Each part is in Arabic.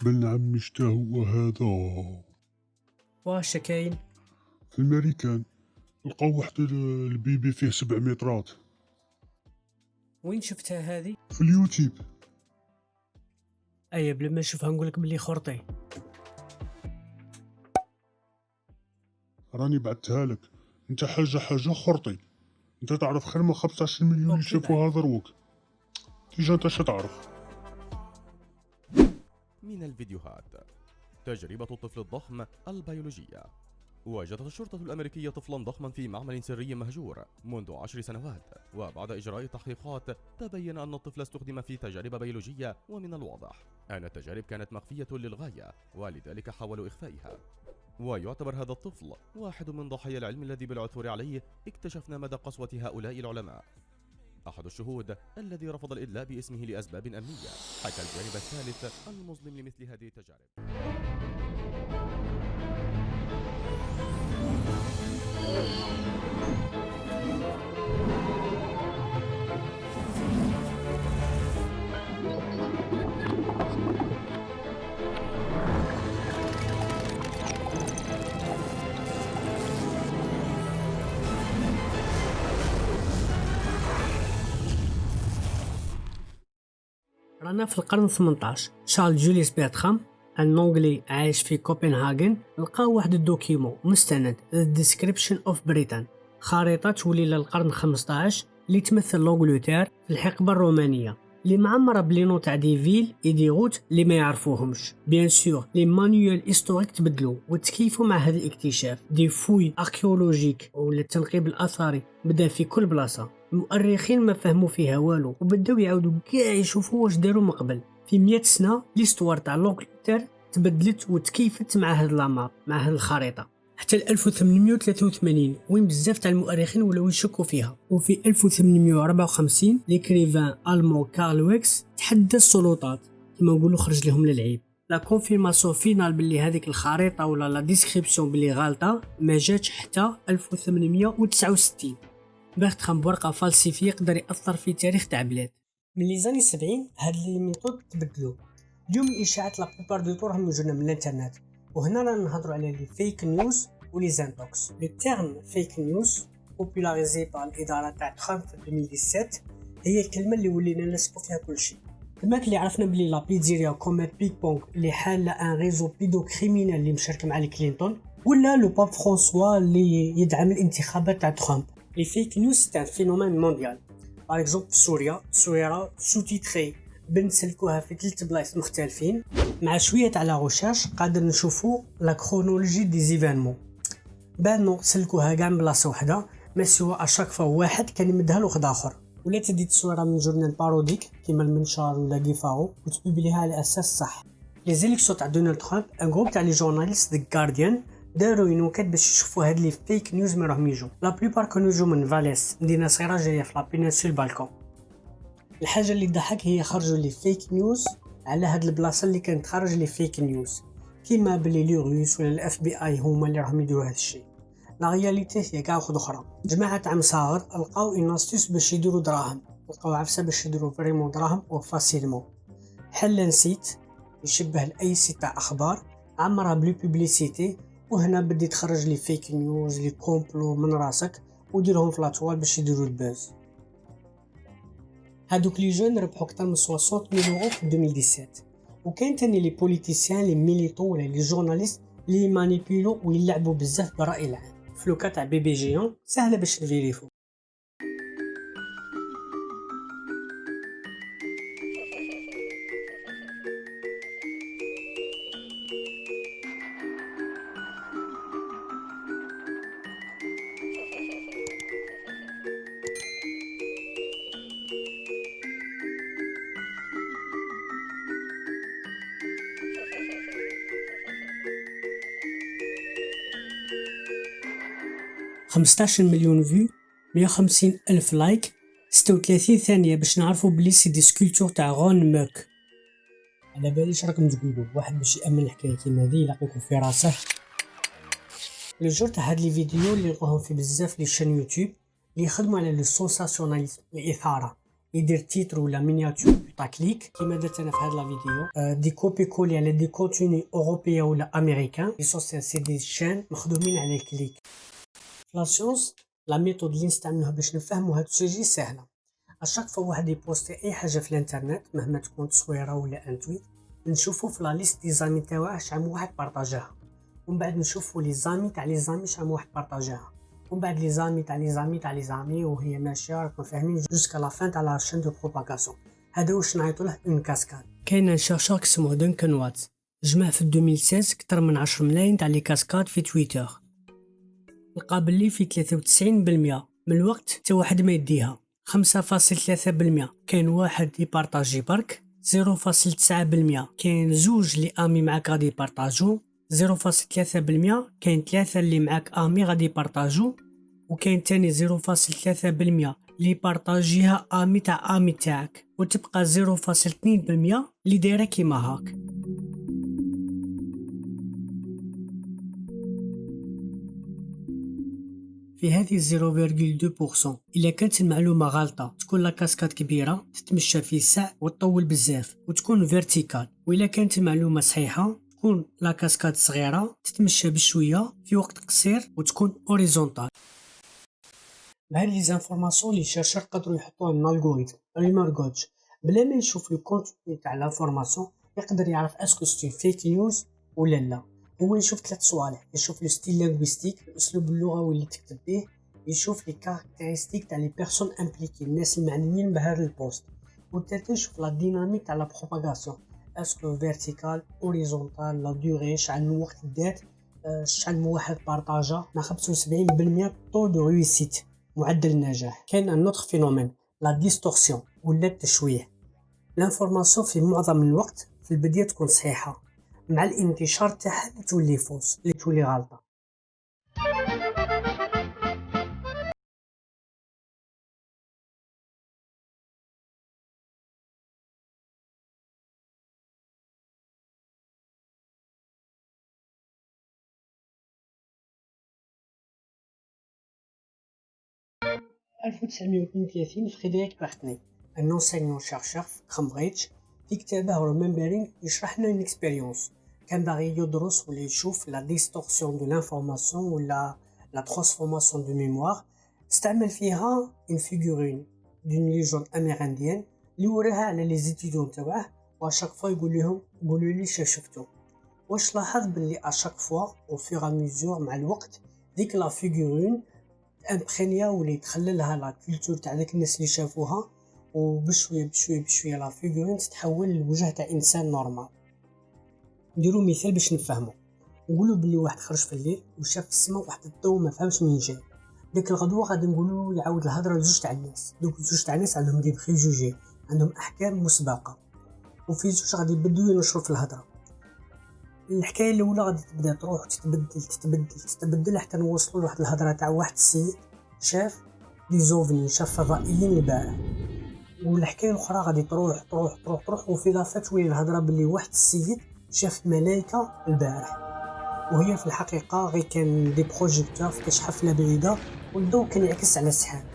بن عمي شتا هو هذا. واش كاين؟ في الماريكان لقاو واحد البيبي فيه 7 مترات وين شفتها هذه؟ في اليوتيوب. ايا بلا ما نشوفها نقولك بلي خرطي. راني بعثتها لك. انت حاجه خرطي. انت تعرف خير من 15 مليون اللي أوكي، شافوها دروك. تيجي انت تعرف. من الفيديوهات: تجربة الطفل الضخم البيولوجية. وجدت الشرطة الأمريكية طفلا ضخما في معمل سري مهجور منذ 10 سنوات، وبعد إجراء التحقيقات تبين أن الطفل استخدم في تجارب بيولوجية، ومن الواضح أن التجارب كانت مخفية للغاية، ولذلك حاولوا إخفائها. ويعتبر هذا الطفل واحد من ضحايا العلم الذي بالعثور عليه اكتشفنا مدى قسوة هؤلاء العلماء. أحد الشهود الذي رفض الإدلاء باسمه لأسباب أمنية حكى الجانب الثالث المظلم لمثل هذه التجارب. رانا في القرن 18. شارل جوليس بيرترام ان اونغلي عايش في كوبنهاغن لقى واحد الدوكيمون مستند The Description of Britain، خريطة تولي للقرن 15 اللي تمثل لونجلتير في الحقبة الرومانية، اللي معمرة بلينو تاع دي فيل اي دي غوت اللي ما يعرفوهمش. بيان سور لي مانيوال هيستوريك تبدلوا وتكيفوا مع هذا الاكتشاف. دي فوي اركيولوجيك ولا التنقيب الاثري بدا في كل بلاصه. المؤرخين ما فهموا فيها والو وبداو يعاودوا كاع يشوفوا واش داروا من قبل. في 100 سنه ليستوار تاع لونجلتير تبدلت وتكيفت مع هاد لاماب، مع هاد الخريطه، حتى ل 1883 وين بزاف تاع المؤرخين ولاو يشكوا فيها. وفي 1854 ليكريفان المو كارل ويكس تحدى السلطات كما نقولوا، خرج لهم للعيب. لا كونفيرماسيون فينال باللي هذيك الخريطه ولا لا ديسكريبسيون باللي غالطه ما جاتش حتى 1869. بيرترام بورقه فالسيفي يقدر ياثر في تاريخ تاع بلاد. من لي زاني 70 هاد لي ميثود تبدلوا. اليوم الاشاعات لا بلوبار دو طور هم يجونا من الانترنت، وهنا رانا نهضروا على لي فيك نيوز ولي زانتوكس. لو تيرم فيك نيوز بوبولاريزي بار الاداره تاع ترامب في 2017 هي الكلمه اللي ولينا نلصقوا فيها كلشي. كما اللي عرفنا بلي لا بيتزيريا كوميت بيك بونك اللي حاله ان ريزو بيدو كريمينال اللي مشارك مع كلينتون، ولا لو باب فرانسوا اللي يدعم الانتخابات تاع ترامب. لي فيك نيوز سي ان فينومين مونديال. باغ اكزومبل سوريا سو تيتري بنسلكوها في 3 بلايص مختلفين. مع شويه تاع لا ريشيرش قادر نشوفوا لا كرونولوجي دي زيفينمون. بعد نسلكوها كاع من بلاصه وحده، مي سوا اشاك فوا واحد كان يمدها لواحد اخر. ولا تدي تصويره من جورنال باروديك كيما المنشار ولا كيفاو وتبيبليها على اساس صح. لي زيليكسيون تاع دونالد ترامب ان جروب تاع لي جورناليست ذا جارديان داروا ينوكات باش يشوفوا هاد لي فيك نيوز من راهم يجوا. لا بليبار كانوا يجوا من فاليس، مدينه صغيره جايه في لا بينسول بالكون. الحاجه اللي تضحك هي خرجوا لي فيك نيوز على هاد البلاصه اللي كانت خارج لي فيك نيوز، كيما بلي لي روس ولا الاف بي اي هما اللي راهم يديروا هاد الشيء. لا رياليتي هي كاع واحده اخرى. جماعه تاع مساغر لقاو ان استوس باش يديروا دراهم، لقاو عفسه باش يديروا فريمون دراهم وفاسيلمون. حل سيت يشبه لاي سيت تاع اخبار عمرها بلو بوبليسيتي، وهنا بدي تخرج لي فيك نيوز لي كومبلو من راسك وديرهم في لاطوال باش يديروا البوز. هادوك لي جون ربحوا اكثر من 60 مليون يورو في 2017. وكاين تاني لي بوليتيسيان لي ميليتو ولا لي جورناليست لي مانيبيلو ويلعبوا بزاف بالراي العام. فلوكا تاع بيبي جيون سهله باش نفيريفو. خمسطاش مليون فيو، 150 ألف لايك، 36 ثانية باش نعرفوا بلي سي دي سكولتور تاع غون موك. على باليش راكم تقولوا واحد باش يأمن الحكاية كيما هذه يلقيكم في راسه. لو جور تاع هاد لي فيديو اللي لقوهم في بزاف لي شان يوتيوب اللي يخدموا على لو سونساسيوناليزم، الإثارة، يدير تيتر ولا مينياتور تاع كليك كيما درت انا في هذا لا فيديو، دي كوبي كولي على دي كونتوني اوروبيا ولا امريكان. لي سوسيال سي دي شين مخدومين على الكليك. لا سيونس لا ميثود اللي نستعملوها باش نفهموا هاد السوجي سهله. اشاك فوا واحد يبوستي اي حاجه في الانترنت مهما تكون تصويره ولا ان تويت، نشوفوا في لا ليست دي زامي تاعه شحال من واحد بارطاجاها، ومن بعد نشوفوا لي زامي تاع لي زامي شحال من واحد بارطاجاها، ومن بعد لي زامي تاع لي زامي تاع لي زامي، وهي ماشيه راكم فاهمين جوسكا لا فان تاع لا شين دو بروباغاسيون. هذا واش نعيطوا له اون كاسكاد. كاين ان شاشر اسمه دنكن واتس جمع في 2016 اكثر من 10 ملايين تاع لي كاسكاد في تويتر. لقى بلي في 93% من الوقت حتى واحد ما يديها، 5.3% كاين واحد يبارطاجي برك، 0.9% كاين زوج لي امي معاك غادي يبارطاجو، 0.3% كاين 3 اللي معاك امي غادي يبارطاجو، وكاين تاني 0.3% اللي بارطاجيها امي تاع امي تاعك، وتبقى 0.2% اللي دايره كيما هاك. في هذه 0.2% إلا كانت المعلومة غلطة تكون لا كاسكاد كبيرة تتمشى في ساع وتطول بزاف وتكون فيرتيكال، وإلا كانت المعلومة صحيحة تكون لا كاسكاد صغيرة تتمشى بشوية في وقت قصير وتكون اوريزونتال. بهاد لي زانفورماسيون لي شيرشر قدروا يحطوها من الالغوريثم ريمارغوتش بلا ما يشوف الكونتوني تاع لانفورماسيون، يقدر يعرف اسكو سي فيك نيوز ولا لا. هو يشوف 3 صوالح، يشوف لو ستيل لينغويستيك الاسلوب اللغوي اللي تكتب به، يشوف لي كاركتيرستيك تاع لي بيرسون امبليكي الناس المعنيين بهذا البوست، والثالث يشوف لا ديناميك تاع لا بروباغاسيون اسكو فيرتيكال اوريزونتال، لا دوري شحال من وقت دات، شحال من واحد بارطاجا، مع 75% طو دو ريوسيت معدل النجاح. كاين ان اوتر فينومين لا ديستورسيون ولا التشويه. لانفورماسيون في معظم الوقت في البدايه تكون صحيحه، مع الانتشار تاعها اللي تولي فوس اللي تولي غلطه. في 1932 فريدريك بارتني ان انسينيون شيرشور في كامبريدج في كتابه ريمبرينغ يشرح لنا اون اكسبيريونس. كان باغي يدرس ولا يشوف لا ديستورسيون دو لانفورماسيون ولا لا ترانسفورماسيون دو ميموار. استعمل فيها اون فيغورين دون ليجوند اميرانديان اللي وراها على لي زيتيديون تاعه، واشاك فوا يقول لهم قولوا لي شفتو. واش لاحظ بلي اشاك فوا او فيغ ا ميزور مع الوقت ديك لا فيغورين امبرينيا ولي تخللها لا كولتور تاع داك الناس اللي شافوها، وبشويه بشويه بشويه لا فيغورين تتحول لوجه تاع انسان نورمال. نديرو مثال باش نفهمو. نقولوا بلي واحد خرج في الليل وشاف في السماء واحد الضوء ما فهمش منين جاي. ديك الغدوه غادي نقولوا يعاود الهضره لجوج تاع الناس. دوك جوج تاع الناس عندهم دي بريجوجي، عندهم احكام مسبقه، وفي زوج غادي يبدلوا ينشروا في الهضره. الحكايه الاولى غادي تبدا تروح تتبدل حتى نوصلوا لواحد الهضره تاع واحد السيد شاف لي زوفني، شاف فضائيين البارح. والحكايه الاخرى غادي تروح وفي لافات تولي الهضره باللي واحد السيد شاف ملائكه البارح، وهي في الحقيقه غير كان دي بروجيكتور في كاش حفله بعيده والضوء كان يعكس على السحاب.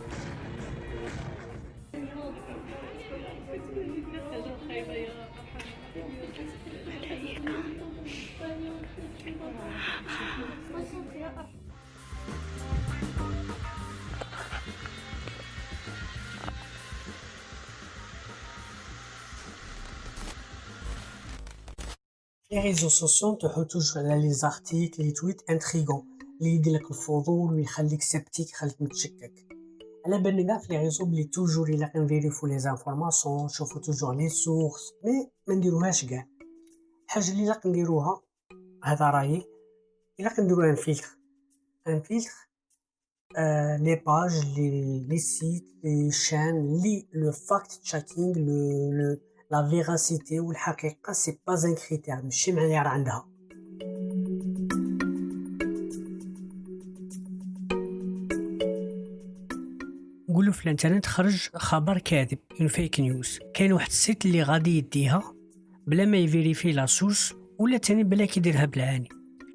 Les réseaux sociaux تحوتوش على لي زارتيكل لي تويت انتريغون اللي يديلك الفضول ويخليك سبتيك، يخليك متشكك. على بالنا كاع في لي ريزو بلي توجور الا كنفيريفو لي زانفورماسيون نشوفو توجور لي سورس، مي ما نديروهاش كاع. الحاجه اللي لا كنديروها هذا رايي، الا كنديرو ان فيلتر لي باج لي سيت لي شان لي لو فاكت تشيكينغ لو لا فيراسيتي والحقيقه سي با ان كريتير، ماشي معيار عندها. نقولوا في الانترنت خرج خبر كاذب اون فيك نيوز، كاين واحد السيت اللي غادي يديها بلا ما يفيريفي لا سورس ولا تاني بلا كيديرها بالعاني.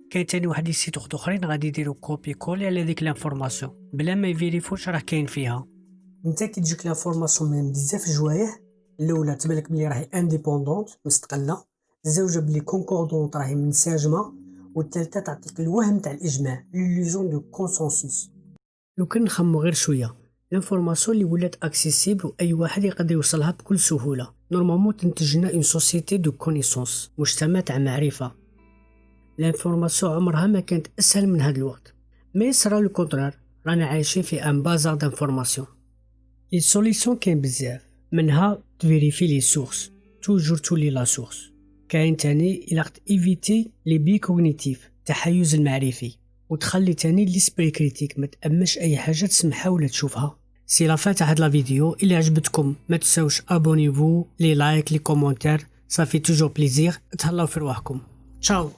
كاين تاني واحد السيت اخرين غادي يديروا كوبي كولي على ديك لانفورماسيون بلا ما يفيريفوش راه كاين فيها. انت كي تجيك لانفورماسيون من بزاف جوايه، الاولى تبانلك بلي راهي انديبوندونت مستقله، الزوجه بلي كونكوردونت راهي منسجمه، والثالثه تعطيك الوهم تاع الاجماع ليلوزيون دو كونسنسوس. لو كان نخمو غير شويه، لانفورماسيون اللي ولات اكسيسيبل واي واحد يقدر يوصلها بكل سهوله، نورمالمون تنتج لنا اون سوسيتي دو كونيسونس، مجتمع تاع معرفه. لانفورماسيون عمرها ما كانت اسهل من هذا الوقت، مي صرا لو كونترار، رانا عايشين في ان بازار دانفورماسيون. لي سوليسيون كاين بزاف، منها تفيريفي لي سورس، توجور تولي لا سورس. كاين تاني الى ايفيتي لي بي كوغنيتيف، التحيز المعرفي، وتخلي تاني ليسبري كريتيك، ما تامنش اي حاجه تسمعها ولا تشوفها. سي لا فات هاد لا فيديو، الى عجبتكم ما تنساوش ابونيفو، لي لايك، لي كومونتير، صافي توجور بليزير. تهلاو في رواحكم. تشاو.